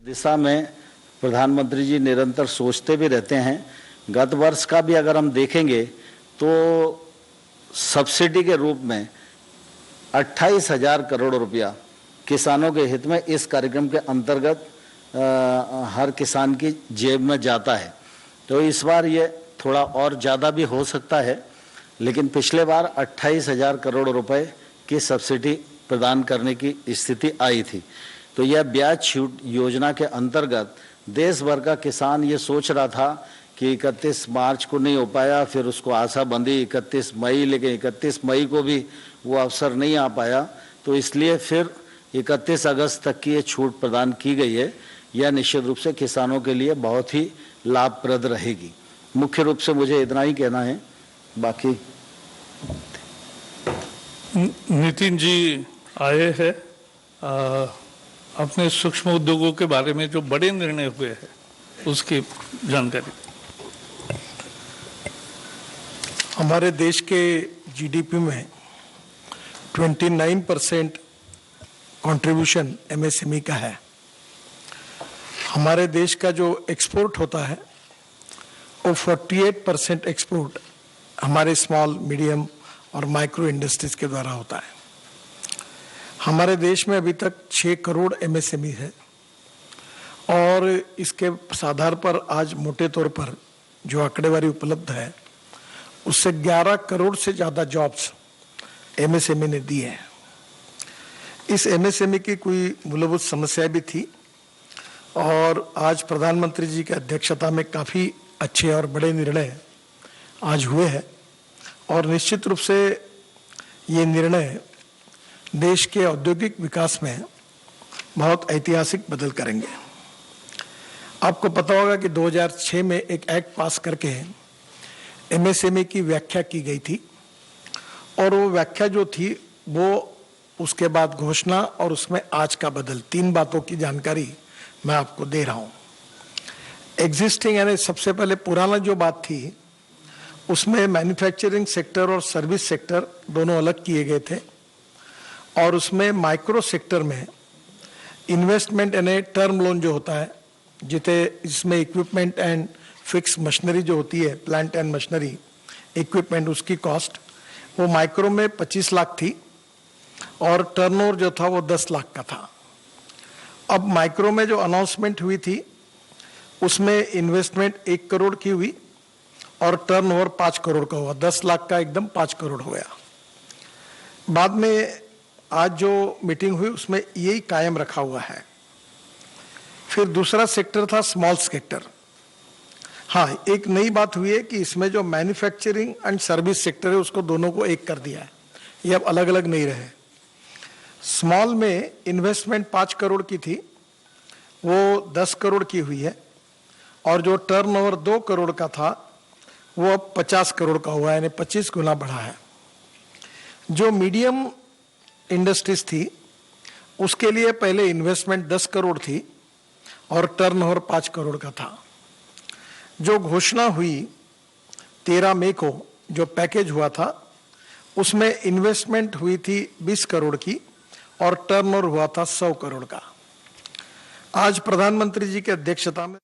दिशा में प्रधानमंत्री जी निरंतर सोचते भी रहते हैं। गत वर्ष का भी अगर हम देखेंगे तो सब्सिडी के रूप में 28,000 करोड़ रुपया किसानों के हित में इस कार्यक्रम के अंतर्गत हर किसान की जेब में जाता है। तो इस बार ये थोड़ा और ज़्यादा भी हो सकता है, लेकिन पिछले बार 28,000 करोड़ रुपए की सब्सिडी प्रदान करने की स्थिति आई थी। तो यह ब्याज छूट योजना के अंतर्गत देश भर का किसान ये सोच रहा था कि 31 मार्च को नहीं हो पाया, फिर उसको आशा बंधी 31 मई, लेकिन 31 मई को भी वो अवसर नहीं आ पाया। तो इसलिए फिर 31 अगस्त तक की ये छूट प्रदान की गई है। यह निश्चित रूप से किसानों के लिए बहुत ही लाभप्रद रहेगी। मुख्य रूप से मुझे इतना ही कहना है। बाकी नितिन जी आए हैं अपने सूक्ष्म उद्योगों के बारे में जो बड़े निर्णय हुए हैं उसकी जानकारी। हमारे देश के जीडीपी में 29% कंट्रीब्यूशन एमएसएमई का है। हमारे देश का जो एक्सपोर्ट होता है वो 48% एक्सपोर्ट हमारे स्मॉल, मीडियम और माइक्रो इंडस्ट्रीज के द्वारा होता है। हमारे देश में अभी तक 6 करोड़ एमएसएमई है और इसके आधार पर आज मोटे तौर पर जो आंकड़ेवारी उपलब्ध है उससे 11 करोड़ से ज़्यादा जॉब्स एमएसएमई ने दी है। इस एमएसएमई की कोई मूलभूत समस्याएं भी थी और आज प्रधानमंत्री जी की अध्यक्षता में काफ़ी अच्छे और बड़े निर्णय आज हुए हैं और निश्चित रूप से ये निर्णय देश के औद्योगिक विकास में बहुत ऐतिहासिक बदल करेंगे। आपको पता होगा कि 2006 में एक एक्ट पास करके एमएसएमई की व्याख्या की गई थी और वो व्याख्या जो थी वो उसके बाद घोषणा और उसमें आज का बदल, 3 बातों की जानकारी मैं आपको दे रहा हूँ। एग्जिस्टिंग यानी सबसे पहले पुराना जो बात थी उसमें मैन्युफैक्चरिंग सेक्टर और सर्विस सेक्टर दोनों अलग किए गए थे और उसमें माइक्रो सेक्टर में इन्वेस्टमेंट यानी टर्म लोन जो होता है जिसमें इक्विपमेंट एंड फिक्स मशीनरी जो होती है, प्लांट एंड मशीनरी इक्विपमेंट, उसकी कॉस्ट वो माइक्रो में 25 लाख थी और टर्नओवर जो था वो 10 लाख का था। अब माइक्रो में जो अनाउंसमेंट हुई थी उसमें इन्वेस्टमेंट 1 करोड़ की हुई और टर्नओवर 5 करोड़ का हुआ, 10 लाख का एकदम 5 करोड़ हो गया। बाद में आज जो मीटिंग हुई उसमें यही कायम रखा हुआ है। फिर दूसरा सेक्टर था स्मॉल सेक्टर। हाँ, एक नई बात हुई है कि इसमें जो मैन्युफैक्चरिंग एंड सर्विस सेक्टर है उसको दोनों को एक कर दिया है, ये अब अलग अलग नहीं रहे। स्मॉल में इन्वेस्टमेंट 5 करोड़ की थी वो 10 करोड़ की हुई है और जो टर्नओवर 2 करोड़ का था वो अब 50 करोड़ का हुआ है, यानी 25 गुना बढ़ा है। जो मीडियम इंडस्ट्रीज थी उसके लिए पहले इन्वेस्टमेंट 10 करोड़ थी और टर्नओवर 5 करोड़ का था। जो घोषणा हुई 13 मई को जो पैकेज हुआ था उसमें इन्वेस्टमेंट हुई थी 20 करोड़ की और टर्नओवर हुआ था 100 करोड़ का। आज प्रधानमंत्री जी की अध्यक्षता में